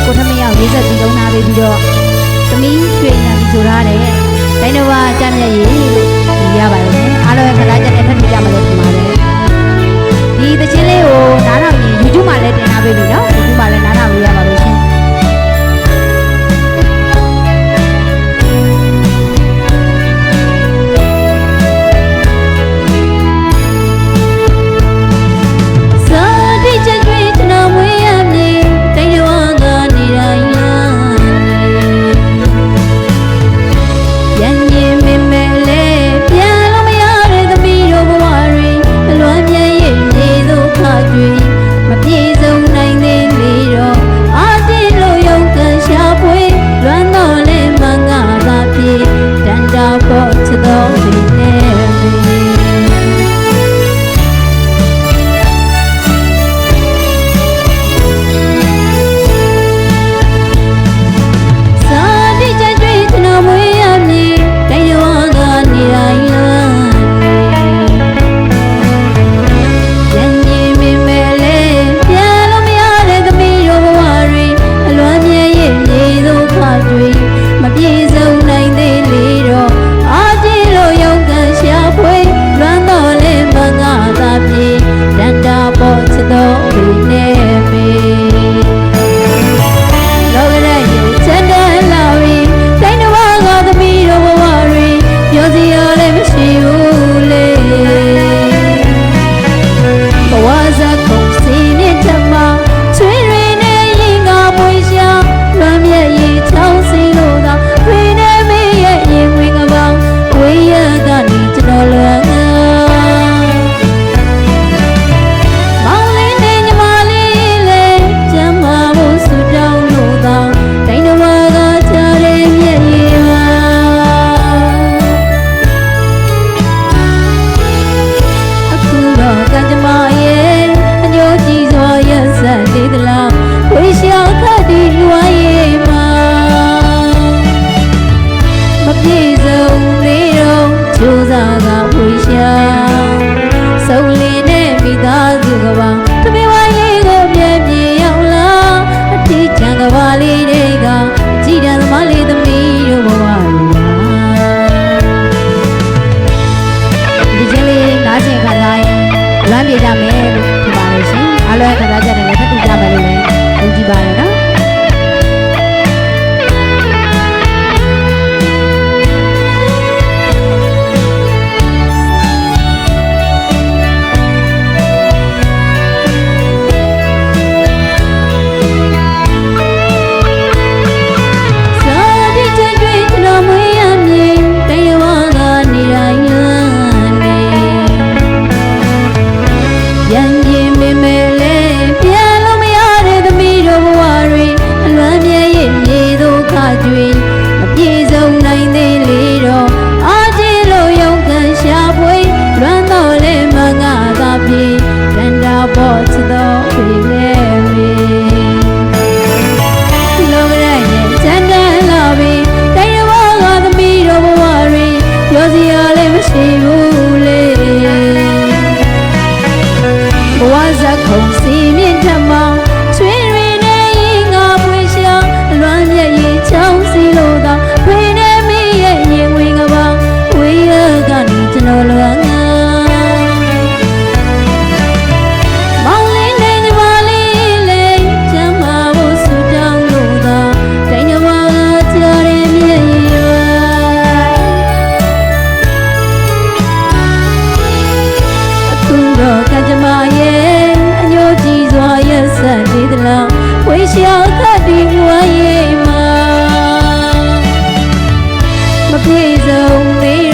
ကိုထမရောက်ရေးဆက်ပြီးလုံးနာပေးပြီးတော့သမီးရွှေညံပြီးဆိုထားတဲ့ဒိုင်းနဝကြမြတ်ရည်လို့ရပါတယ်အားလုံးရဲ့ခဏချက်နဲ့ထပ်ပြီးကြမှာလို့ဒီမှာလေဒီသချင်းလေးကိုနားထောင်ရင် YouTube မှာလည်းတင်ထားပေးပြီနော် YouTube မှာလည်းနားထောင်လို့ရပါလို့ရှင်ပြေဆုံးသေး